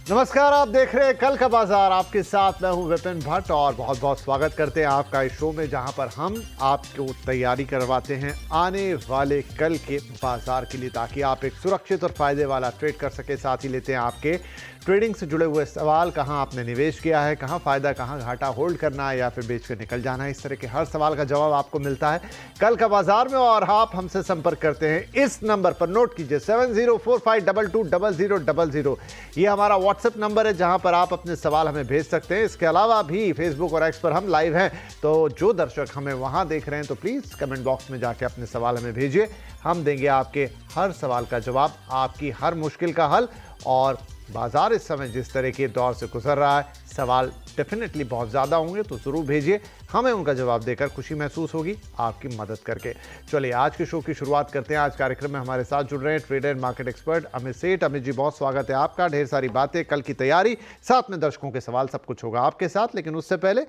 नमस्कार, आप देख रहे हैं कल का बाजार। आपके साथ मैं हूं विपिन भट्ट और बहुत बहुत स्वागत करते हैं आपका इस शो में, जहां पर हम आपको तैयारी करवाते हैं आने वाले कल के बाजार के लिए, ताकि आप एक सुरक्षित और फायदे वाला ट्रेड कर सके। साथ ही लेते हैं आपके ट्रेडिंग से जुड़े हुए सवाल, कहां आपने निवेश किया है, कहां फायदा, कहां घाटा, होल्ड करना है या फिर बेच कर निकल जाना है। इस तरह के हर सवाल का जवाब आपको मिलता है कल का बाजार में। और आप हमसे संपर्क करते हैं इस नंबर पर, नोट कीजिए 7045220000। ये हमारा व्हाट्सएप नंबर है, जहां पर आप अपने सवाल हमें भेज सकते हैं। इसके अलावा भी फेसबुक और एक्स पर हम लाइव हैं, तो जो दर्शक हमें वहां देख रहे हैं तो प्लीज कमेंट बॉक्स में जाके अपने सवाल हमें भेजिए। हम देंगे आपके हर सवाल का जवाब, आपकी हर मुश्किल का हल। और बाजार इस समय जिस तरह के दौर से गुजर रहा है, सवाल डेफिनेटली बहुत ज़्यादा होंगे, तो ज़रूर भेजिए। हमें उनका जवाब देकर खुशी महसूस होगी आपकी मदद करके। चलिए आज के शो की शुरुआत करते हैं। आज कार्यक्रम में हमारे साथ जुड़ रहे हैं trader and market expert Amit सेठ। अमित जी, बहुत स्वागत है आपका। ढेर सारी बातें, कल की तैयारी, साथ में दर्शकों के सवाल, सब कुछ होगा आपके साथ। लेकिन उससे पहले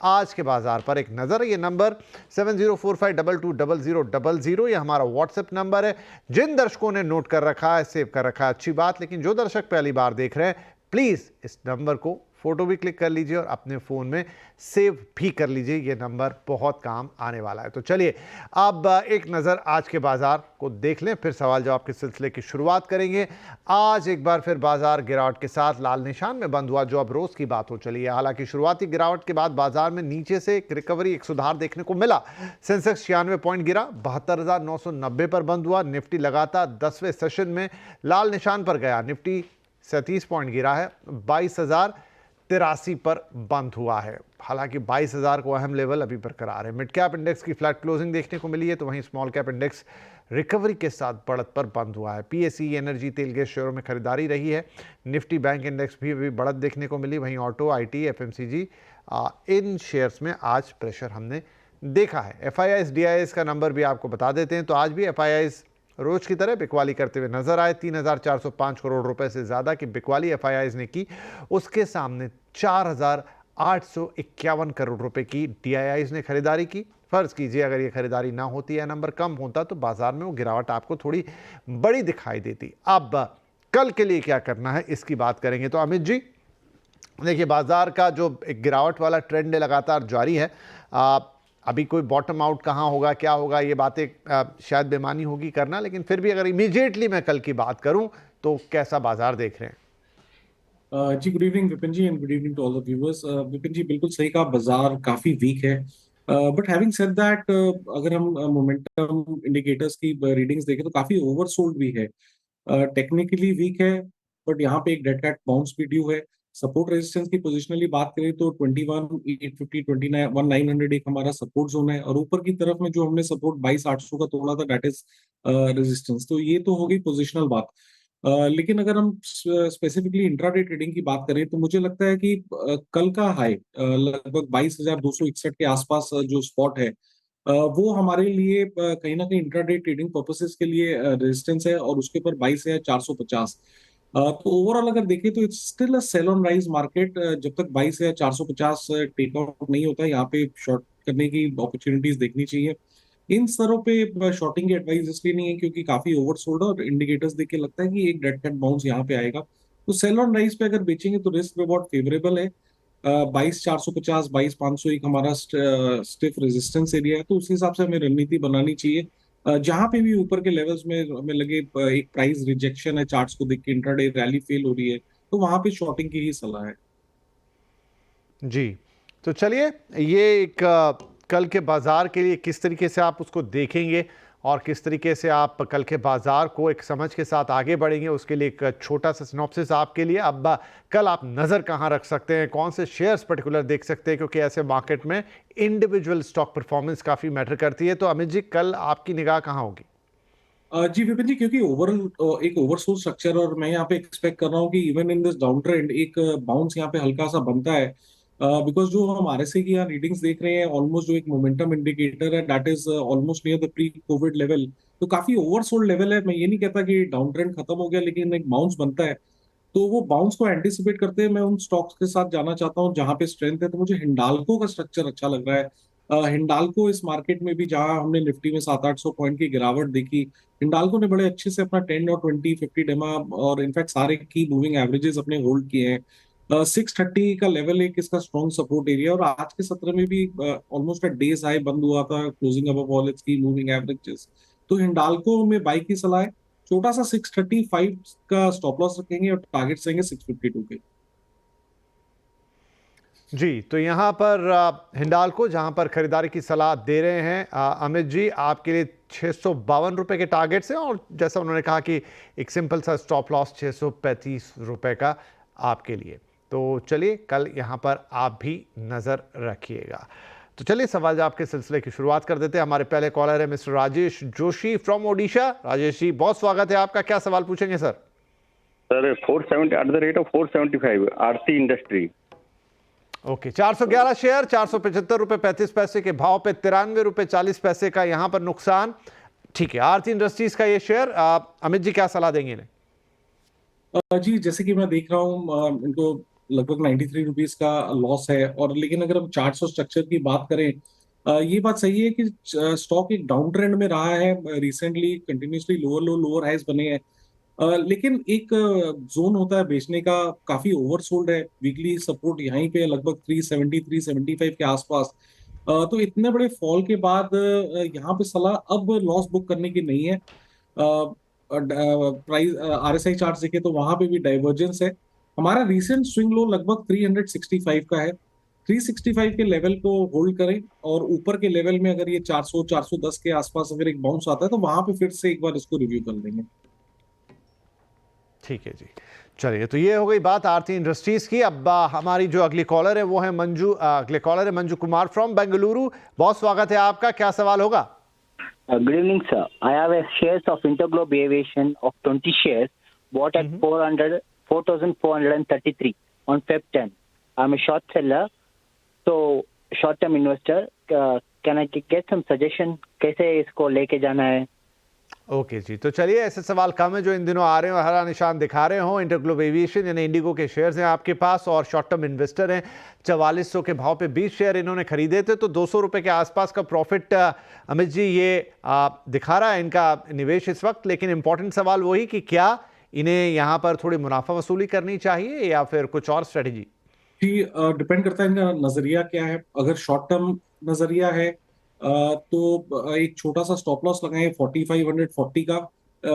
आज के बाजार पर एक नज़र। ये नंबर 7045220000, ये हमारा व्हाट्सएप नंबर है। जिन दर्शकों ने नोट कर रखा है, सेव कर रखा है, अच्छी बात। लेकिन जो दर्शक पहली बार देख रहे हैं, प्लीज़ इस नंबर को फोटो भी क्लिक कर लीजिए और अपने फ़ोन में सेव भी कर लीजिए। ये नंबर बहुत काम आने वाला है। तो चलिए अब एक नज़र आज के बाजार को देख लें, फिर सवाल जवाब के सिलसिले की शुरुआत करेंगे। आज एक बार फिर बाजार गिरावट के साथ लाल निशान में बंद हुआ, जो अब रोज़ की बात हो चली है। हालांकि शुरुआती गिरावट के बाद बाजार में नीचे से एक रिकवरी, एक सुधार देखने को मिला। सेंसेक्स 96 पॉइंट गिरा, 72,990 पर बंद हुआ। निफ्टी लगातार 10वें सेशन में लाल निशान पर गया। निफ्टी 37 पॉइंट गिरा है, 22,083 पर बंद हुआ है। हालांकि 22,000 को अहम लेवल अभी बरकरार है। मिड कैप इंडेक्स की फ्लैट क्लोजिंग देखने को मिली है, तो वहीं स्मॉल कैप इंडेक्स रिकवरी के साथ बढ़त पर बंद हुआ है। पीएसई, एनर्जी, तेल गैस शेयरों में खरीदारी रही है। निफ्टी बैंक इंडेक्स भी अभी बढ़त देखने को मिली। वहीं auto, IT, FMCG, in shares में आज प्रेशर हमने देखा है। एफआईआईज, डीआईएस का नंबर भी आपको बता देते हैं। तो आज भी एफआईआईज रोज की तरह बिकवाली करते हुए नजर आए। 3,405 करोड़ रुपए से ज्यादा की बिकवाली एफआईआईज ने की। उसके सामने 4,851 करोड़ रुपए की डीआईआईज ने खरीदारी की। फर्ज कीजिए अगर ये खरीदारी ना होती या नंबर कम होता, तो बाजार में वो गिरावट आपको थोड़ी बड़ी दिखाई देती। अब कल के लिए क्या करना है, इसकी बात करेंगे। तो अमित जी, देखिए बाजार का जो एक गिरावट वाला ट्रेंड है लगातार जारी है। अभी कोई बॉटम आउट कहाँ होगा, क्या होगा, ये बातें शायद बेमानी होगी करना। लेकिन फिर भी अगर इमीडिएटली मैं कल की बात करूं, तो कैसा बाजार देख रहे हैं? जी, good evening Vipin ji and good evening to all the viewers. Vipin ji, बिल्कुल सही कहा, बाजार काफी वीक है। बट हैविंग सेड दैट, अगर हम मोमेंटम इंडिकेटर्स की रीडिंग्स देखें तो काफी ओवरसोल्ड भी है। टेक्निकली वीक है, बट यहाँ पे एक डेड कैट बाउंस भी ड्यू है। सपोर्ट रेजिस्टेंस की पोजिशनली बात करें तो 21,850, 21,900 एक हमारा सपोर्ट जोन है, और ऊपर की तरफ में जो हमने सपोर्ट 22,800 का तोड़ा था, दैट इज रेजिस्टेंस। तो ये तो हो गई पोजिशनल बात। लेकिन अगर हम स्पेसिफिकली इंट्राडे ट्रेडिंग की बात करें तो मुझे लगता है कि कल का हाई लगभग 22,261 के आसपास जो स्पॉट है, वो हमारे लिए कहीं ना कहीं इंट्राडे ट्रेडिंग पर्पसेस के लिए रेजिस्टेंस है, और उसके ऊपर 22,450। तो ओवरऑल अगर देखें तो it's still a sell on rise market. जब तक 22,450 टेक आउट नहीं होता, यहाँ पे शॉर्ट करने की अपॉर्चुनिटीज देखनी चाहिए। इन स्तरों पे शॉर्टिंग की एडवाइस इसलिए नहीं है क्योंकि काफी ओवरसोल्ड है, और इंडिकेटर्स देख के लगता है कि एक डेड कैट बाउंस यहाँ पे आएगा। तो सेल ऑन राइज पे अगर बेचेंगे तो रिस्क रिवॉर्ड फेवरेबल है। 22,450, 22,500 एक हमारा स्टिफ रेजिस्टेंस एरिया है, तो उस हिसाब से हमें रणनीति बनानी चाहिए। जहां पे भी ऊपर के लेवल्स में हमें लगे एक प्राइस रिजेक्शन है, चार्ट्स को देख के इंट्राडे रैली फेल हो रही है, तो वहां पे शॉर्टिंग की ही सलाह है। जी, तो चलिए, ये एक कल के बाजार के लिए किस तरीके से आप उसको देखेंगे और किस तरीके से आप कल के बाजार को एक समझ के साथ आगे बढ़ेंगे, उसके लिए एक छोटा सा सिनॉप्सिस आपके लिए। अब कल आप नज़र कहाँ रख सकते हैं, कौन से शेयर्स पर्टिकुलर देख सकते हैं, क्योंकि ऐसे मार्केट में इंडिविजुअल स्टॉक परफॉर्मेंस काफ़ी मैटर करती है। तो अमित जी, कल आपकी निगाह कहाँ होगी? जी विपिन जी, क्योंकि ओवरऑल एक ओवरसोल्ड स्ट्रक्चर, और मैं यहाँ पे एक्सपेक्ट कर रहा हूँ कि even in this down trend एक बाउंस यहाँ पे हल्का सा बनता है। बिकॉज जो हम आरएसआई की यहाँ रीडिंग्स देख रहे हैं, ऑलमोस्ट जो एक मोमेंटम इंडिकेटर है, that is almost near the pre Covid level. तो काफी ओवरसोल्ड लेवल है। मैं ये नहीं कहता कि डाउन ट्रेंड खत्म हो गया, लेकिन एक बाउंस बनता है। तो वो बाउंस को एंटिसिपेट करते हैं मैं उन स्टॉक्स के साथ जाना चाहता हूँ जहां पे स्ट्रेंथ है। तो मुझे हिंडाल्को का स्ट्रक्चर अच्छा लग रहा है। हिंडाल्को इस मार्केट में भी, जहां हमने निफ्टी में 700-800 पॉइंट की गिरावट देखी, हिंडाल्को ने बड़े अच्छे से अपना 10 और 20-50 डेमा और इनफैक्ट सारे की मूविंग एवरेजेस अपने होल्ड किए हैं। 630 का लेवल एक इसका स्ट्रॉन्ग सपोर्ट एरिया, और आज के सत्र में भी ऑलमोस्ट डेज हाई बंद हुआ था, क्लोजिंग अबव ऑल इट्स की मूविंग एवरेजेस। तो हिंडाल्को में बाई की सलाह है। छोटा सा 635 का स्टॉप लॉस रखेंगे और टारगेट रहेंगे 652 के। जी, तो यहाँ पर हिंडाल्को जहाँ पर खरीदारी की सलाह दे रहे हैं अमित जी, आपके लिए 652 रुपए के टारगेट से, और जैसा उन्होंने कहा कि एक सिंपल सा स्टॉप लॉस 635 रुपए का आपके लिए। तो चलिए कल यहाँ पर आप भी नज़र रखिएगा। तो चलिए सवाल जवाब के सिलसिले की शुरुआत कर देते हैं। हमारे पहले कॉलर है मिस्टर राजेश जोशी फ्रॉम ओडिशा। राजेश जी, बहुत स्वागत है आपका, क्या सवाल पूछेंगे sir? Sir 470 at the rate of 475 Aarti industry. Okay, 411 share, 475 रुपए 35 पैसे के भाव पे 93 रुपए 40 पैसे का यहां पर नुकसान। ठीक है, आरती इंडस्ट्रीज का ये शेयर, अमित जी क्या सलाह देंगे इन्हें? जी, जैसे कि मैं देख रहा हूँ, इनको लगभग 93 रुपीज का लॉस है, और लेकिन अगर हम 400 स्ट्रक्चर की बात करें, ये बात सही है कि स्टॉक एक डाउन ट्रेंड में रहा है recently, continuously lower low lower highs बने हैं। लेकिन एक जोन होता है बेचने का, काफी ओवरसोल्ड है, वीकली सपोर्ट यहीं पे लगभग 370 375 के आसपास। तो इतने बड़े फॉल के बाद यहाँ पे सलाह अब लॉस बुक करने की नहीं है। प्राइस आरएसआई चार्ट देखे तो वहां पे भी डाइवर्जेंस है। हमारा रिसेंट स्विंग लो लगभग 365 का है। 365 के लेवल को होल्ड करें, और ऊपर के लेवल में अगर ये 400 410 के आसपास अगर एक बाउंस आता है तो वहां पे फिर से एक बार इसको रिव्यू कर लेंगे। ठीक है जी, चलिए, तो ये हो गई बात आरती इंडस्ट्रीज की। अब हमारी जो अगली कॉलर है वो है अगले कॉलर है मंजू कुमार फ्रॉम बेंगलुरु। बहुत स्वागत है आपका, क्या सवाल होगा? Good evening, sir. I have a shares of Interglobe Aviation of 20 shares bought at 4,433 on Feb 10. I'm a short seller, so short-term investor. Can I get some suggestion? कैसे इसको लेके जाना है? ओके जी, तो चलिए, ऐसे सवाल कम है जो इन दिनों आ रहे हैं और हरा निशान दिखा रहे हो। इंटरग्लोब एविएशन यानी इंडिगो के शेयर्स हैं आपके पास, और शॉर्ट टर्म इन्वेस्टर हैं। 4400 के भाव पे 20 शेयर इन्होंने खरीदे थे, तो 200 रुपए के आसपास का प्रॉफिट अमित जी ये दिखा रहा है इनका निवेश इस वक्त। लेकिन इंपॉर्टेंट सवाल वही कि क्या इन्हें यहाँ पर थोड़ी मुनाफा वसूली करनी चाहिए या फिर कुछ और स्ट्रेटेजी? जी, डिपेंड करता है इनका नजरिया क्या है। अगर शॉर्ट टर्म नजरिया है तो एक छोटा सा स्टॉप लॉस लगाएं 4540 का।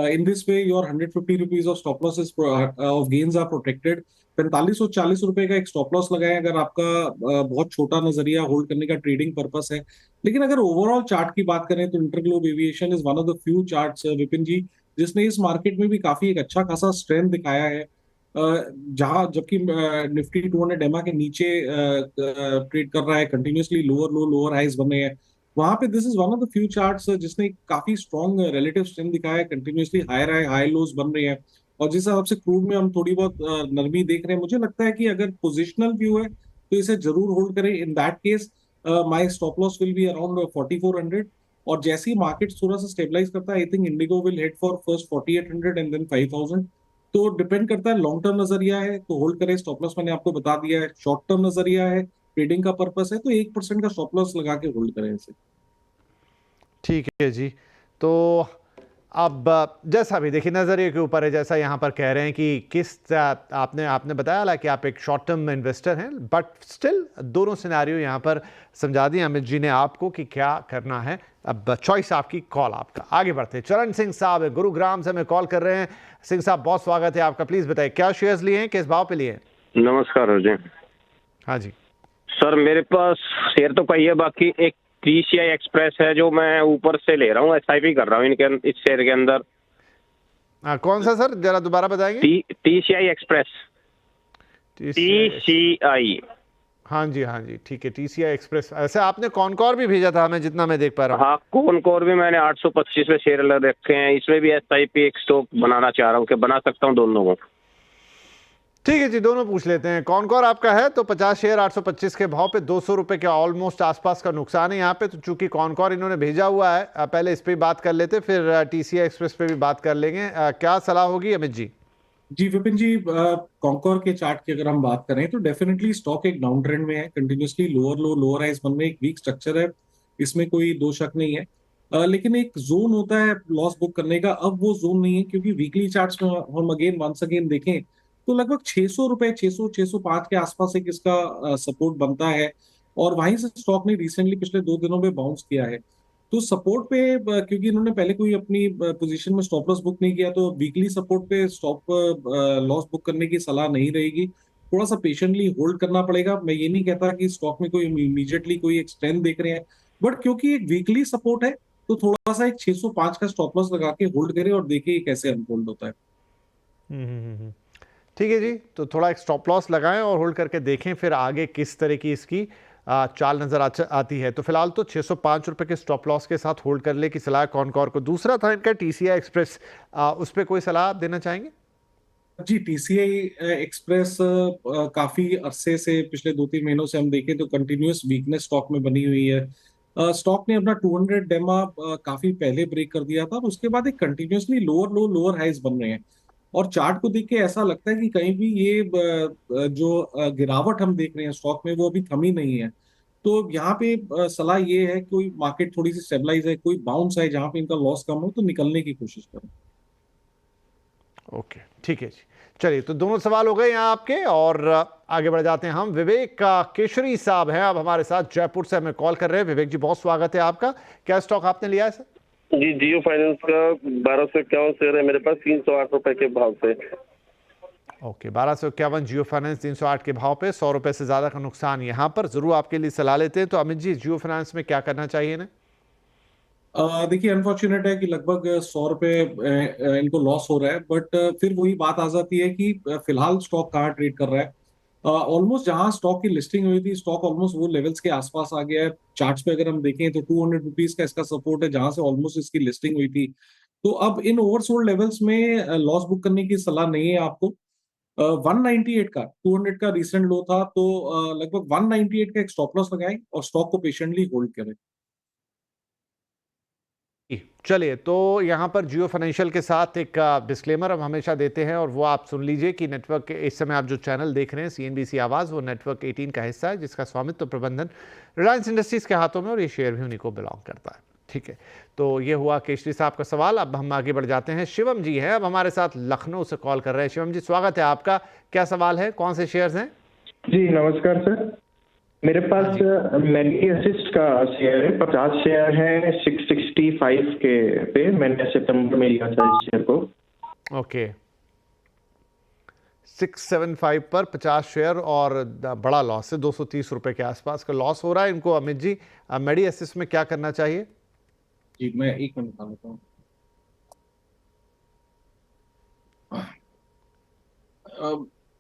In this way your 150 rupees off stop loss of gains are protected. 4540 रुपए का एक स्टॉप लॉस लगाएं अगर आपका बहुत छोटा नजरिया होल्ड करने का ट्रेडिंग पर्पस है। लेकिन अगर ओवरऑल चार्ट की बात करें तो InterGlobe Aviation is one of the few charts, Vipin ji, जिसने इस मार्केट में भी काफी एक अच्छा खासा स्ट्रेंथ दिखाया है। जहां जबकि निफ्टी 200 डेमा के नीचे ट्रेड कर रहा है, continuously lower low lower highs बने हैं, वहां पे this is one of the few charts जिसने काफी स्ट्रॉन्ग रिलेटिव स्ट्रेंथ दिखाया है। कंटिन्यूसली हाई लोज बन रहे हैं, और जिस हिसाब से क्रूड में हम थोड़ी बहुत नरमी देख रहे हैं, मुझे लगता है कि अगर पोजिशनल व्यू है तो इसे जरूर होल्ड करें। In that case my stop loss will be around 4400, और जैसे ही मार्केट थोड़ा सा स्टेबलाइज करता है, I think IndiGo will head for first 4800 and then 5000। तो डिपेंड करता है, लॉन्ग टर्म नजरिया है तो होल्ड करें, स्टॉप लॉस मैंने आपको बता दिया है। शॉर्ट टर्म नजरिया है, ट्रेडिंग का पर्पस है, तो 1% का स्टॉप लॉस लगा के होल्ड करें इसे। ठीक है जी, तो अब जैसा भी देखिए नज़रिए के ऊपर है, जैसा यहाँ पर कह रहे हैं कि किस आपने बताया ना कि आप एक शॉर्ट टर्म इन्वेस्टर हैं, बट स्टिल दोनों सिनेरियो यहाँ पर समझा दिए अमित जी ने आपको कि क्या करना है। अब चॉइस आपकी, कॉल आपका। आगे बढ़ते हैं, चरण सिंह साहब है गुरुग्राम से हमें कॉल कर रहे हैं। सिंह साहब, बहुत स्वागत है आपका, प्लीज़ बताइए क्या शेयर्स लिए हैं, किस भाव पे लिए हैं? नमस्कार जी। हाँ जी सर, मेरे पास शेयर तो कई है, बाकी एक टीसीआई एक्सप्रेस है जो मैं ऊपर से ले रहा हूँ, एसआईपी कर रहा हूँ इस शेयर के अंदर। कौन सा सर, जरा दोबारा बताएंगे? TCI express. टीसीआई। हाँ जी, ठीक है, टीसीआई एक्सप्रेस। ऐसे आपने कॉनकॉर भी भेजा था हमें, जितना मैं देख पा रहा हूँ। हाँ, कॉनकॉर भी मैंने 825 में शेयर रखे हैं, इसमें भी एसआईपी एक स्टॉक बनाना चाह रहा हूँ कि बना सकता हूँ दोनों को। ठीक है जी, दोनों पूछ लेते हैं। कॉनकॉर आपका है तो 50 शेयर 825 के भाव पे 200 रुपए के ऑलमोस्ट आसपास का नुकसान है यहाँ पे। तो चूंकि कॉनकॉर इन्होंने भेजा हुआ है, पहले इस पे बात कर लेते, फिर टीसीआई एक्सप्रेस पे भी बात कर लेंगे। क्या सलाह होगी अमित जी? जी विपिन जी, कॉन्कोर के चार्ट की अगर हम बात करें तो डेफिनेटली स्टॉक एक डाउन ट्रेंड में है, continuously lower low lower highs बन में, एक वीक स्ट्रक्चर है, इसमें कोई दो शक नहीं है। लेकिन एक जोन होता है लॉस बुक करने का, अब वो जोन नहीं है, क्योंकि वीकली चार्ट्स में हम अगेन वंस अगेन देखें तो लगभग 600 रुपए, 600 605 के आसपास एक इसका सपोर्ट बनता है, और वहीं से स्टॉक ने रिसेंटली पिछले 2 दिनों में बाउंस किया है। तो सपोर्ट पे क्योंकि इन्होंने पहले कोई अपनी पोजीशन में स्टॉप लॉस बुक नहीं किया, तो वीकली सपोर्ट पे स्टॉप लॉस बुक करने की सलाह नहीं रहेगी। थोड़ा सा पेशेंटली होल्ड करना पड़ेगा। मैं ये नहीं कहता कि स्टॉक में कोई इमीडिएटली कोई एक स्ट्रेंथ देख रहे हैं, बट क्योंकि एक वीकली सपोर्ट है तो थोड़ा सा एक 605 का स्टॉप लॉस लगा के होल्ड करें और देखें ये कैसे अनफोल्ड होता है। हम्म। ठीक है जी, तो थोड़ा एक स्टॉप लॉस लगाएं और होल्ड करके देखें फिर आगे किस तरह की इसकी चाल नजर आती है। तो फिलहाल तो 605 रुपए के स्टॉप लॉस के साथ होल्ड कर ले की सलाह कॉनकॉर को। दूसरा था इनका टीसीआई एक्सप्रेस, उस पर कोई सलाह आप देना चाहेंगे? जी, टीसीआई एक्सप्रेस काफी अरसे से, पिछले 2-3 महीनों से हम देखें तो कंटिन्यूअस वीकनेस स्टॉक में बनी हुई है। स्टॉक ने अपना 200 डेमा काफी पहले ब्रेक कर दिया था, और उसके बाद एक continuously lower low lower highs बन रहे हैं, और चार्ट को देख के ऐसा लगता है कि कहीं भी ये जो गिरावट हम देख रहे हैं स्टॉक में वो अभी थमी नहीं है। तो यहाँ पे सलाह ये है कि कोई मार्केट थोड़ी सी स्टेबलाइज है, कोई बाउंस है जहाँ पे इनका लॉस कम हो तो निकलने की कोशिश करें। ओके, ठीक है जी। चलिए, तो दोनों सवाल हो गए यहाँ आपके, और आगे बढ़ जाते हैं हम। विवेक केशरी साहब हैं अब हमारे साथ, जयपुर से हमें कॉल कर रहे हैं। विवेक जी, बहुत स्वागत है आपका। क्या स्टॉक आपने लिया है सर? जी, जियो फाइनेंस का 1251 शेयर है मेरे पास, 308 रुपए के भाव से। ओके, 1251 जियो फाइनेंस 308 के भाव पे, 100 रुपए से ज्यादा का नुकसान यहाँ पर। जरूर आपके लिए सलाह लेते हैं। तो अमित जी, जियो फाइनेंस में क्या करना चाहिए ना? देखिए, अनफॉर्चुनेट है कि लगभग 100 रुपए इनको लॉस हो रहा है, बट फिर वही बात आ जाती है कि फिलहाल स्टॉक कहाँ ट्रेड कर रहा है। ऑलमोस्ट जहां स्टॉक की लिस्टिंग हुई थी, स्टॉक ऑलमोस्ट वो लेवल्स के आसपास आ गया है। चार्ट्स पे अगर हम देखें तो 200 रुपीज का इसका सपोर्ट है, जहां से ऑलमोस्ट इसकी लिस्टिंग हुई थी। तो अब इन ओवरसोल्ड लेवल्स में लॉस बुक करने की सलाह नहीं है आपको। 198 का, 200 का रिसेंट लो था, तो लगभग 198 का एक स्टॉप लॉस लगाएं और स्टॉक को पेशेंटली होल्ड करें। चलिए, तो यहाँ पर जियो फाइनेंशियल के साथ एक डिस्क्लेमर हम हमेशा देते हैं, और वो आप सुन लीजिए कि नेटवर्क इस समय आप जो चैनल देख रहे हैं सीएनबीसी आवाज़, वो नेटवर्क 18 का हिस्सा है, जिसका स्वामित्व प्रबंधन रिलायंस इंडस्ट्रीज के हाथों में, और ये शेयर भी उन्हीं को बिलोंग करता है। ठीक है, तो ये हुआ केशरी साहब का सवाल। अब हम आगे बढ़ जाते हैं। शिवम जी हैं अब हमारे साथ, लखनऊ से कॉल कर रहे हैं। शिवम जी, स्वागत है आपका। क्या सवाल है, कौन से शेयर्स हैं? जी नमस्कार सर, मेरे पास मेडी असिस्ट का शेयर है, 50 शेयर है, 665 के पे मैंने सितंबर में लिया था इस शेयर को। ओके, 675 पर 50 शेयर, और बड़ा लॉस है, 230 रुपए के आसपास का लॉस हो रहा है इनको। अमित जी, मेडी असिस्ट में क्या करना चाहिए? जी, मैं एक मिनट निकाल लेता हूँ।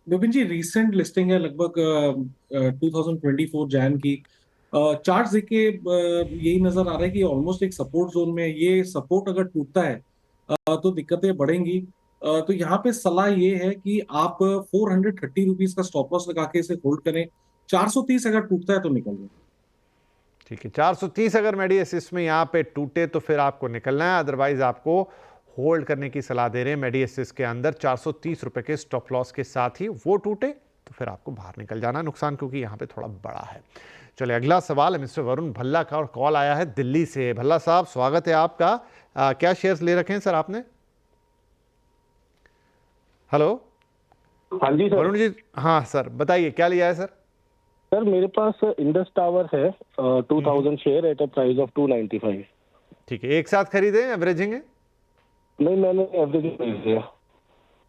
विपिन जी, रीसेंट लिस्टिंग है लगभग 2024 जैन की। चार्ट देख के यही नजर आ रहा है कि ऑलमोस्ट एक सपोर्ट जोन में है। ये सपोर्ट अगर टूटता है तो दिक्कतें बढ़ेंगी। तो यहाँ पे सलाह ये है कि आप 430 रुपीज का स्टॉप लॉस लगा के इसे होल्ड करें। 430 अगर टूटता है तो निकल जाए। ठीक है, 430 अगर मेडी असिस्ट में यहाँ पे टूटे तो फिर आपको निकलना है, अदरवाइज आपको होल्ड करने की सलाह दे रहे हैं। मेडी असिस्ट के अंदर 430 रुपए के स्टॉप लॉस के साथ ही वो टूटे तो फिर आपको बाहर निकल जाना, नुकसान क्योंकि यहाँ पे थोड़ा बड़ा है। चलिए, अगला सवाल है मिस्टर वरुण भल्ला का, और कॉल आया है दिल्ली से। भल्ला साहब, स्वागत है आपका। क्या शेयर्स ले रखे हैं सर आपने? हेलो। हाँ जी सर। वरुण जी, हाँ सर, बताइए क्या लिया है सर? सर मेरे पास इंडस टावर है, 2000 share at a price of 295। ठीक है, एक साथ खरीदे, एवरेजिंग है? नहीं, मैंने एवरेज खरीद लिया।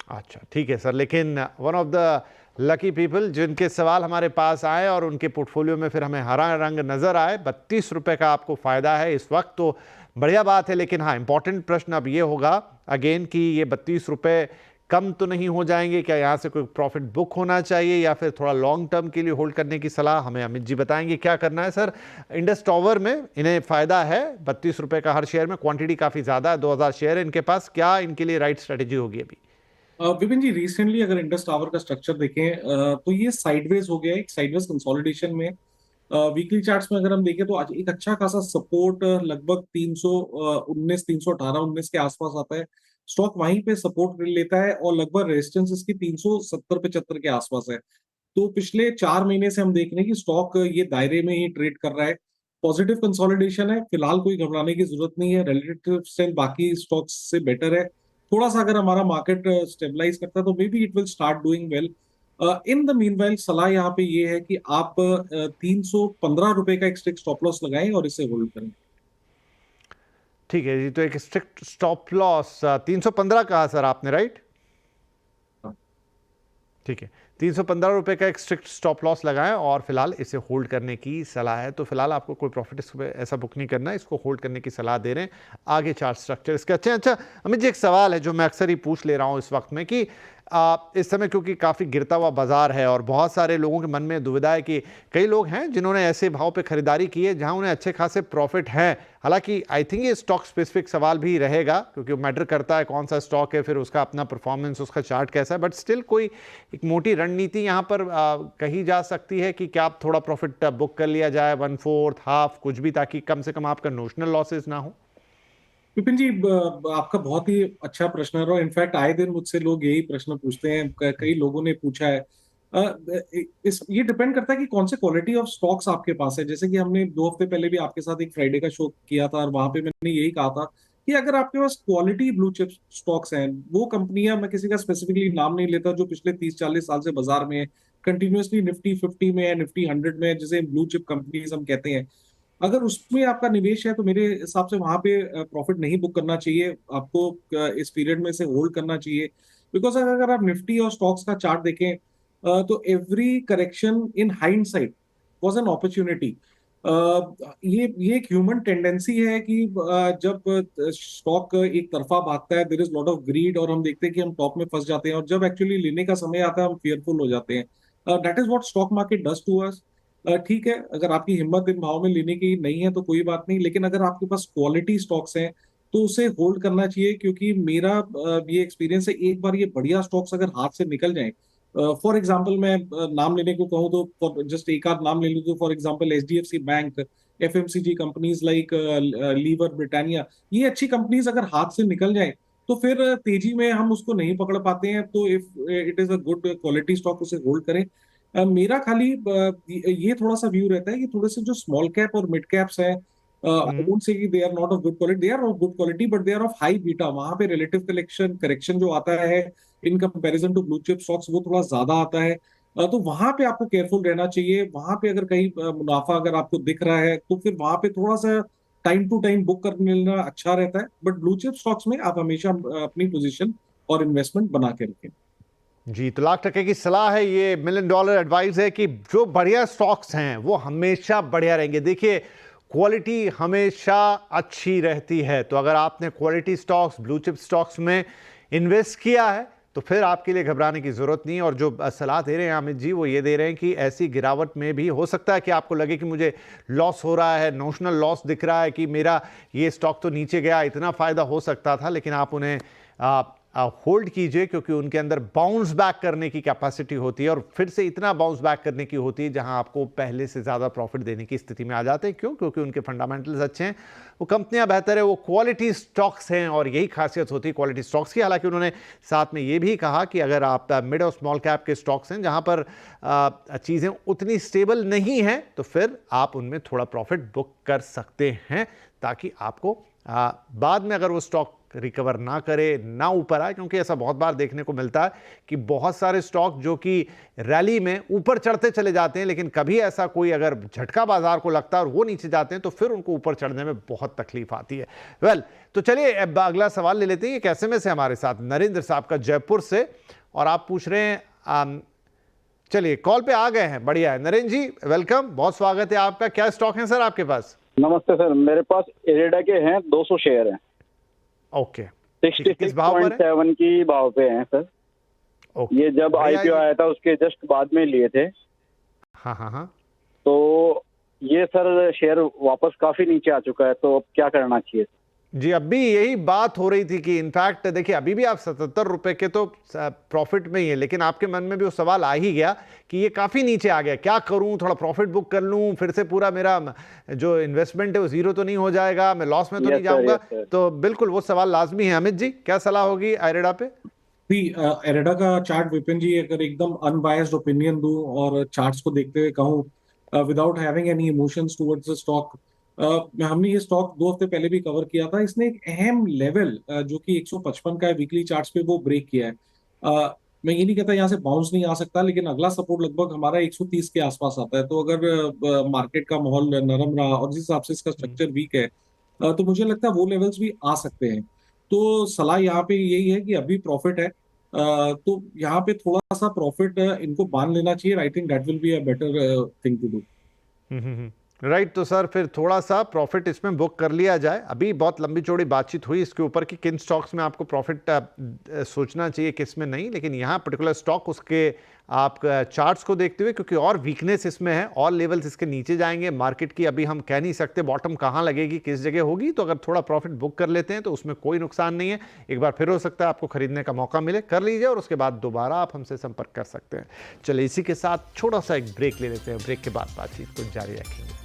अच्छा, ठीक है सर, लेकिन one of the lucky people जिनके सवाल हमारे पास आए और उनके पोर्टफोलियो में फिर हमें हरा रंग नजर आए, 32 रुपए का आपको फायदा है इस वक्त, तो बढ़िया बात है। लेकिन हाँ, इंपॉर्टेंट प्रश्न अब ये होगा अगेन कि ये 32 रुपए कम तो नहीं हो जाएंगे क्या? यहाँ से कोई प्रॉफिट बुक होना चाहिए या फिर थोड़ा लॉन्ग टर्म के लिए होल्ड करने की सलाह हमें अमित जी बताएंगे। क्या करना है सर? इंडस टावर में इन्हें फायदा है 32 रुपए का हर शेयर में, क्वांटिटी काफी ज्यादा है, 2000 शेयर है इनके पास। क्या इनके लिए राइट स्ट्रेटेजी होगी अभी? विपिन जी, रिसेंटली अगर इंडस टावर का स्ट्रक्चर देखें तो ये साइडवेज हो गया है, एक साइडवेज कंसोलिडेशन में। वीकली चार्ट्स में अगर हम देखें तो आज एक अच्छा खासा सपोर्ट लगभग 319, 318, 19 के आसपास आता है। स्टॉक वहीं पे सपोर्ट लेता है और लगभग रेजिस्टेंस इसकी 370-75 के आसपास है। तो पिछले 4 महीने से हम देख रहे हैं कि स्टॉक ये दायरे में ही ट्रेड कर रहा है। पॉजिटिव कंसोलिडेशन है, फिलहाल कोई घबराने की जरूरत नहीं है, रिलेटिव स्ट्रेंथ बाकी स्टॉक्स से बेटर है। थोड़ा-सा अगर हमारा मार्केट स्टेबलाइज करता है तो may be it will start doing well. In the meanwhile सलाह यहाँ पे ये है कि आप ₹315 का एक स्ट्रिक्ट स्टॉप लॉस लगाएं और इसे होल्ड करें। ठीक है जी, तो एक स्ट्रिक्ट स्टॉप लॉस 315 कहा सर आपने, राइट? ठीक है, ₹315 का एक स्ट्रिक्ट स्टॉप लॉस लगाएं और फिलहाल इसे होल्ड करने की सलाह है। तो फिलहाल आपको कोई प्रॉफिट इसमें ऐसा बुक नहीं करना है, इसको होल्ड करने की सलाह दे रहे हैं। आगे चार्ट स्ट्रक्चर इसके अच्छे। अच्छा अमित जी, एक सवाल है जो मैं अक्सर ही पूछ ले रहा हूं इस वक्त में कि इस समय क्योंकि काफ़ी गिरता हुआ बाजार है और बहुत सारे लोगों के मन में दुविधा है कि कई लोग हैं जिन्होंने ऐसे भाव पे खरीदारी की है जहां उन्हें अच्छे खासे प्रॉफिट हैं। हालांकि आई थिंक ये स्टॉक स्पेसिफिक सवाल भी रहेगा क्योंकि मैटर करता है कौन सा स्टॉक है, फिर उसका अपना परफॉर्मेंस, उसका चार्ट कैसा है, बट स्टिल कोई एक मोटी रणनीति यहाँ पर कही जा सकती है कि क्या आप थोड़ा प्रॉफिट बुक कर लिया जाए, 1/4 हाफ कुछ भी, ताकि कम से कम आपका नोशनल लॉसेज ना हो। विपिन जी, आपका बहुत ही अच्छा प्रश्न है और इनफैक्ट आए दिन मुझसे लोग यही प्रश्न पूछते हैं, कई लोगों ने पूछा है। ये डिपेंड करता है कि कौन से क्वालिटी ऑफ स्टॉक्स आपके पास है। जैसे कि हमने 2 हफ्ते पहले भी आपके साथ एक फ्राइडे का शो किया था और वहां पे मैंने यही कहा था कि अगर आपके पास क्वालिटी ब्लू चिप स्टॉक्स हैं, वो कंपनियां, मैं किसी का स्पेसिफिकली नाम नहीं लेता, जो पिछले 30-40 साल से बाजार में है, कंटिन्यूअसली निफ्टी 50 में है, निफ्टी 100 में है, जिसे ब्लू चिप कंपनीज हम कहते हैं, अगर उसमें आपका निवेश है तो मेरे हिसाब से वहां पे प्रॉफिट नहीं बुक करना चाहिए आपको। इस पीरियड में से होल्ड करना चाहिए। बिकॉज अगर आप निफ्टी और स्टॉक्स का चार्ट देखें तो every correction in hindsight was an opportunity. ये एक ह्यूमन टेंडेंसी है कि जब स्टॉक एक तरफा भागता है, there is lot of greed, और हम देखते हैं कि हम टॉप में फंस जाते हैं, और जब एक्चुअली लेने का समय आता है हम फियरफुल हो जाते हैं। That is what stock market does to us. ठीक है, अगर आपकी हिम्मत इन भाव में लेने की नहीं है तो कोई बात नहीं, लेकिन अगर आपके पास क्वालिटी स्टॉक्स हैं तो उसे होल्ड करना चाहिए। क्योंकि मेरा ये एक्सपीरियंस है, एक बार ये बढ़िया स्टॉक्स अगर हाथ से निकल जाएं, फॉर एग्जांपल मैं नाम लेने को कहूँ तो जस्ट एक आध नाम ले लूँ तो for example HDFC bank, FMCG companies like Lever, Britannia, ये अच्छी कंपनीज अगर हाथ से निकल जाए तो फिर तेजी में हम उसको नहीं पकड़ पाते हैं। तो if it is a good quality stock, उसे होल्ड करें। मेरा खाली ये थोड़ा सा व्यू रहता है कि थोड़े से जो स्मॉल कैप और मिड कैप्स हैं, आई डोंट से कि they are not of good quality, they are of good quality but they are of high beta. वहां पे रिलेटिव करेक्शन जो आता है in comparison to blue chip stocks, वो थोड़ा ज्यादा आता है। तो वहां पे आपको केयरफुल रहना चाहिए। वहां पे अगर कहीं मुनाफा अगर आपको दिख रहा है तो फिर वहां पे थोड़ा सा टाइम टू टाइम बुक कर लेना अच्छा रहता है। बट ब्लू चिप स्टॉक्स में आप हमेशा अपनी पोजीशन और इन्वेस्टमेंट बना के रखें। जी, तो $1,00,000 की सलाह है, ये $1 मिलियन एडवाइस है कि जो बढ़िया स्टॉक्स हैं वो हमेशा बढ़िया रहेंगे। देखिए, क्वालिटी हमेशा अच्छी रहती है, तो अगर आपने quality stocks, blue chip stocks में इन्वेस्ट किया है तो फिर आपके लिए घबराने की जरूरत नहीं है। और जो सलाह दे रहे हैं अमित जी, वो ये दे रहे हैं कि ऐसी गिरावट में भी हो सकता है कि आपको लगे कि मुझे लॉस हो रहा है, नोशनल लॉस दिख रहा है कि मेरा ये स्टॉक तो नीचे गया, इतना फायदा हो सकता था, लेकिन आप उन्हें होल्ड कीजिए क्योंकि उनके अंदर बाउंस बैक करने की कैपेसिटी होती है और फिर से इतना बाउंस बैक करने की होती है जहां आपको पहले से ज़्यादा प्रॉफिट देने की स्थिति में आ जाते हैं। क्यों? क्योंकि उनके फंडामेंटल्स अच्छे हैं, वो कंपनियां बेहतर है, वो क्वालिटी स्टॉक्स हैं और यही खासियत होती है क्वालिटी स्टॉक्स की। हालांकि उन्होंने साथ में ये भी कहा कि अगर आप मिड और स्मॉल कैप के स्टॉक्स हैं जहां पर चीज़ें उतनी स्टेबल नहीं हैं तो फिर आप उनमें थोड़ा प्रॉफिट बुक कर सकते हैं, ताकि आपको बाद में अगर वो स्टॉक रिकवर ना करे, ना ऊपर आए। क्योंकि ऐसा बहुत बार देखने को मिलता है कि बहुत सारे स्टॉक जो कि रैली में ऊपर चढ़ते चले जाते हैं, लेकिन कभी ऐसा कोई अगर झटका बाजार को लगता है और वो नीचे जाते हैं तो फिर उनको ऊपर चढ़ने में बहुत तकलीफ आती है। वेल, तो चलिए अब अगला सवाल ले लेते हैं। एक ऐसे में से हमारे साथ नरेंद्र साहब का जयपुर से, और आप पूछ रहे हैं, चलिए कॉल पे आ गए हैं, बढ़िया है। नरेंद्र जी वेलकम, बहुत स्वागत है आपका। क्या स्टॉक है सर आपके पास? नमस्ते सर, मेरे पास इरेडा के हैं 200 शेयर हैं। ओके, 66.7 की भाव पे हैं सर। ओके, ये जब आईपीओ आया था उसके जस्ट बाद में लिए थे। हाँ। तो ये सर शेयर वापस काफी नीचे आ चुका है, तो अब क्या करना चाहिए? जी, अभी यही बात हो रही थी कि इनफैक्ट देखिए अभी भी आप 77 रुपए के तो प्रॉफिट में ही है, लेकिन आपके मन में भी वो सवाल आ ही गया कि ये काफ़ी नीचे आ गया, क्या करूं, थोड़ा प्रॉफिट बुक कर लूं, फिर से पूरा मेरा जो इन्वेस्टमेंट है वो जीरो तो नहीं हो जाएगा, मैं लॉस में तो नहीं जाऊंगा। Yes sir. तो बिल्कुल वो सवाल लाजमी है। अमित जी, क्या सलाह होगी आयरेडा पे? भी एरेडा का चार्ट विपिन जी, अगर एकदम अनबायस्ड ओपिनियन दूं और चार्ट्स को देखते हुए कहूं without having any emotions towards the stock, हमने ये स्टॉक 2 हफ्ते पहले भी कवर किया था। इसने एक अहम लेवल जो कि 155 का है वीकली चार्ट्स पे, वो ब्रेक किया है। मैं ये नहीं कहता यहाँ से बाउंस नहीं आ सकता, लेकिन अगला सपोर्ट लगभग हमारा 130 के आसपास आता है। तो अगर मार्केट का माहौल नरम रहा और जिस हिसाब से इसका स्ट्रक्चर वीक है, तो मुझे लगता है वो लेवल्स भी आ सकते हैं। तो सलाह यहाँ पे यही है कि अभी प्रॉफिट है, तो यहाँ पे थोड़ा सा प्रॉफिट इनको बांध लेना चाहिए। I think that will be a better thing to do. Right, तो सर फिर थोड़ा सा प्रॉफिट इसमें बुक कर लिया जाए। अभी बहुत लंबी चौड़ी बातचीत हुई इसके ऊपर कि किन स्टॉक्स में आपको प्रॉफिट सोचना चाहिए, किस में नहीं, लेकिन यहाँ पर्टिकुलर स्टॉक उसके आप चार्ट्स को देखते हुए, क्योंकि और वीकनेस इसमें है, और लेवल्स इसके नीचे जाएंगे मार्केट की, अभी हम कह नहीं सकते बॉटम कहाँ लगेगी, किस जगह होगी। तो अगर थोड़ा प्रॉफिट बुक कर लेते हैं तो उसमें कोई नुकसान नहीं है। एक बार फिर हो सकता है आपको खरीदने का मौका मिले, कर लीजिए, और उसके बाद दोबारा आप हमसे संपर्क कर सकते हैं। चलिए इसी के साथ छोटा सा एक ब्रेक ले लेते हैं, ब्रेक के बाद बातचीत को जारी रखेंगे।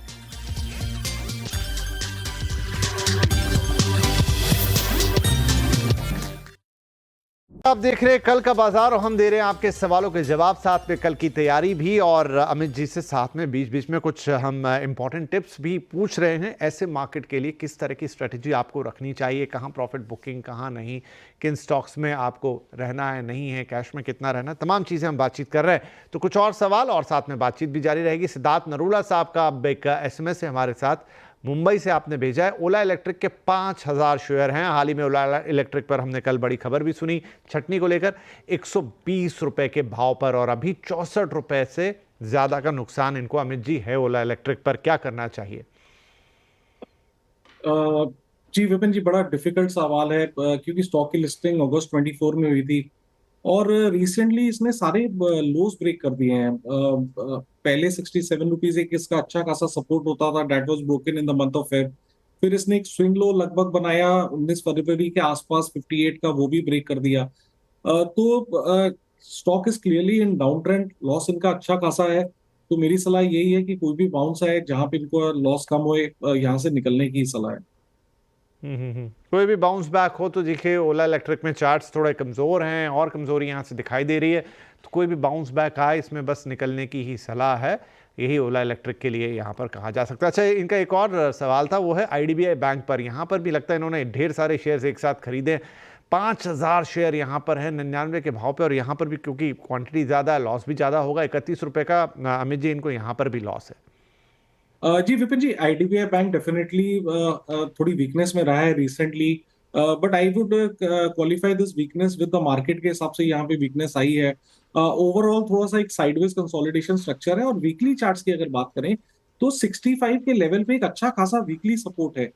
आप देख रहे हैं कल का बाजार, और हम दे रहे हैं आपके सवालों के जवाब, साथ में कल की तैयारी भी, और अमित जी से साथ में बीच बीच में कुछ हम इंपॉर्टेंट टिप्स भी पूछ रहे हैं। ऐसे मार्केट के लिए किस तरह की स्ट्रेटजी आपको रखनी चाहिए, कहाँ प्रॉफिट बुकिंग, कहाँ नहीं, किन स्टॉक्स में आपको रहना है, नहीं है, कैश में कितना रहना है, तमाम चीज़ें हम बातचीत कर रहे हैं। तो कुछ और सवाल और साथ में बातचीत भी जारी रहेगी। सिद्धार्थ नरूला साहब का अब एक SMS है हमारे साथ, मुंबई से आपने भेजा है। ओला इलेक्ट्रिक के 5000 शेयर हैं। हाल ही में ओला इलेक्ट्रिक पर हमने कल बड़ी खबर भी सुनी छटनी को लेकर, 120 रुपए के भाव पर, और अभी 64 रुपए से ज्यादा का नुकसान इनको अमित जी है ओला इलेक्ट्रिक पर। क्या करना चाहिए? जी विपिन जी, बड़ा डिफिकल्ट सवाल है, क्योंकि स्टॉक की लिस्टिंग अगस्त 24 में हुई थी और रिसेंटली इसने सारे लोज ब्रेक कर दिए हैं। पहले 67 रुपीज एक इसका अच्छा खासा सपोर्ट होता था, that was broken in the month of Feb. फिर इसने एक स्विंग लो लगभग बनाया 19 फरवरी के आसपास 58 का, वो भी ब्रेक कर दिया। तो stock is clearly in down trend, loss इनका अच्छा खासा है। तो मेरी सलाह यही है कि कोई भी बाउंस आए जहां पे इनको लॉस कम होए, यहाँ से निकलने की सलाह है। कोई भी बाउंस बैक हो तो देखिए ओला इलेक्ट्रिक में चार्ट्स थोड़े कमज़ोर हैं, और कमज़ोरी यहाँ से दिखाई दे रही है। तो कोई भी बाउंस बैक आए, इसमें बस निकलने की ही सलाह है। यही ओला इलेक्ट्रिक के लिए यहाँ पर कहा जा सकता है। अच्छा, इनका एक और सवाल था, वो है IDBI बैंक पर। यहाँ पर भी लगता है इन्होंने ढेर सारे शेयर्स एक साथ खरीदे। 5000 शेयर यहाँ पर है 99 के भाव पे, और यहाँ पर भी क्योंकि क्वांटिटी ज़्यादा है, लॉस भी ज़्यादा होगा। 31 रुपये का अमित जी इनको यहाँ पर भी लॉस है। जी विपिन जी, IDBI बैंक डेफिनेटली थोड़ी वीकनेस में रहा है recently, but I would qualify this weakness with the market के हिसाब से यहाँ पे वीकनेस आई है। ओवरऑल थोड़ा सा एक साइडवेज कंसोलिडेशन स्ट्रक्चर है, और वीकली चार्ट्स की अगर बात करें तो 65 के लेवल पे एक अच्छा खासा वीकली सपोर्ट है।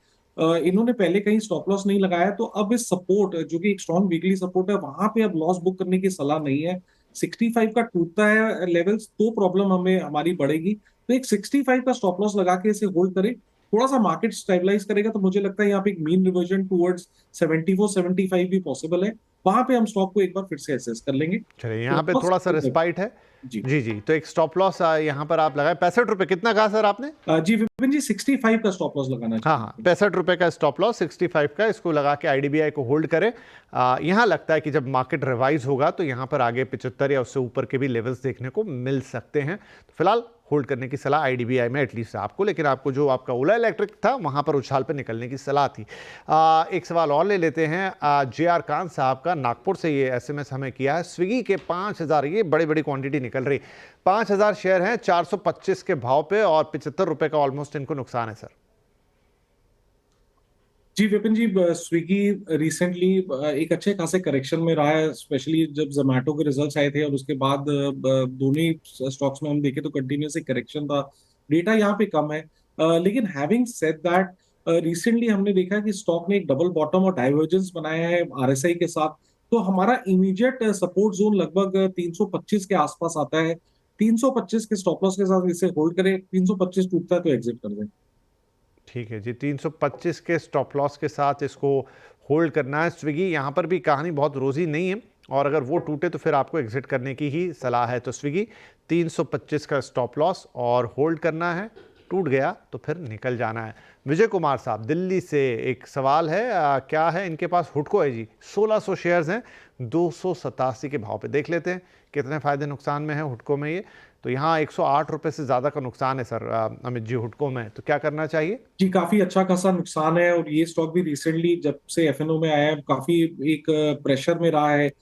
इन्होंने पहले कहीं स्टॉप लॉस नहीं लगाया, तो अब इस सपोर्ट जो कि एक स्ट्रॉन्ग वीकली सपोर्ट है, वहां पे अब लॉस बुक करने की सलाह नहीं है। 65 का टूटता है लेवल्स तो प्रॉब्लम हमें हमारी बढ़ेगी। तो एक 65 का स्टॉप लॉस लगा के इसे होल्ड करें, थोड़ा सा मार्केट स्टेबलाइज करेगा तो मुझे लगता है यहाँ पे एक मीन रिवर्जन टुवर्ड्स 74-75 भी पॉसिबल है। वहां पे हम स्टॉक को एक बार फिर से असेस कर लेंगे। चलिए यहाँ पे थोड़ा सा रिस्पाइट है। जी जी जी, तो एक स्टॉप लॉस यहाँ पर आप लगाए 65 रुपए। कितना कहा सर आपने? जी विपिन जी, 65 का स्टॉप लॉस लगाना हाँ हाँ, 65 रुपए का स्टॉप लॉस, 65 का, इसको लगा के IDBI को होल्ड करें। यहाँ लगता है कि जब मार्केट रिवाइज होगा तो यहाँ पर आगे 75 या उससे ऊपर के भी लेवल्स देखने को मिल सकते हैं। तो फिलहाल होल्ड करने की सलाह IDBI में एटलीस्ट आपको, लेकिन आपको जो आपका ओला इलेक्ट्रिक था वहाँ पर उछाल पर निकलने की सलाह थी। एक सवाल और ले लेते हैं JR खान साहब का, नागपुर से ये SMS हमें किया है। स्विगी के 5000, ये बड़ी बड़ी क्वांटिटी निकल रही, 5000 शेयर हैं 425 के भाव पे, और 75 रुपए का ऑलमोस्ट इनको नुकसान है सर। जी विपिन जी, स्विगी रिसेंटली एक अच्छे खासे करेक्शन में रहा है, स्पेशली जब जोमैटो के रिजल्ट्स आए थे और उसके बाद दोनों ही स्टॉक्स में हम देखें तो कंटिन्यूस एक करेक्शन था। डेटा यहाँ पे कम है, लेकिन हैविंग सेड दैट रिसेंटली हमने देखा कि स्टॉक ने एक डबल बॉटम और डाइवर्जेंस बनाया है RSI के साथ। तो हमारा इमीडिएट सपोर्ट जोन लगभग 325 के आसपास आता है। 325 के स्टॉप लॉस के साथ इसे होल्ड करें, 325 टूटता है तो एग्जिट कर दें। ठीक है जी, 325 के स्टॉप लॉस के साथ इसको होल्ड करना है। स्विगी यहाँ पर भी कहानी बहुत रोजी नहीं है, और अगर वो टूटे तो फिर आपको एग्जिट करने की ही सलाह है। तो स्विगी 325 का स्टॉप लॉस और होल्ड करना है, टूट गया तो फिर निकल जाना है। विजय कुमार साहब दिल्ली से एक सवाल है, क्या है इनके पास? हुडको है जी, 1600 शेयर्स हैं, 287 के भाव पे। देख लेते हैं कितने फायदे नुकसान में है हुडको में। ये तो यहाँ 108 रुपए से ज्यादा का नुकसान है सर अमित जी हुडको में, तो क्या करना चाहिए? जी, काफी अच्छा खासा नुकसान है, और ये स्टॉक भी रिसेंटली जब से एफएनओ में आया है काफी एक प्रेशर में रहा है।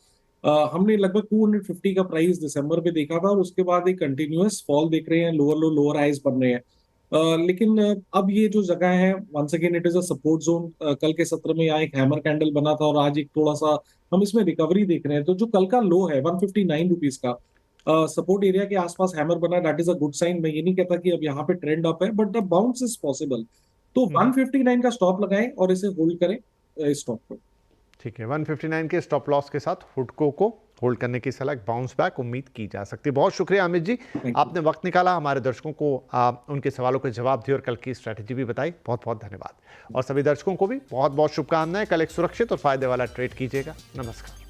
हमने लगभग 250 का प्राइस दिसंबर में देखा था, और उसके बाद एक कंटिन्यूअस फॉल देख रहे हैं, लोअर लो लोअर हाइज बन रहे हैं। लेकिन अब ये जो जगह है, once again it is a support zone. कल के सत्र में यहाँ एक हैमर कैंडल बना था, और आज एक थोड़ा सा हम इसमें रिकवरी देख रहे हैं। तो जो कल का लो है 159 रुपीज का, सपोर्ट एरिया के आसपास हैमर बना, that is a good sign. मैं ये नहीं कहता कि अब यहाँ पे ट्रेंड अप है, but the bounce is possible. तो 159 का स्टॉप लगाएं और इसे होल्ड करें इस स्टॉक को। ठीक है, 159 के स्टॉप लॉस के साथ हुडको को होल्ड करने की सलाह, बाउंस बैक उम्मीद की जा सकती है। बहुत शुक्रिया अमित जी, आपने वक्त निकाला, हमारे दर्शकों को उनके सवालों के जवाब दिए और कल की स्ट्रैटेजी भी बताई। बहुत बहुत धन्यवाद। और सभी दर्शकों को भी बहुत बहुत शुभकामनाएं। कल एक सुरक्षित और फायदे वाला ट्रेड कीजिएगा। नमस्कार।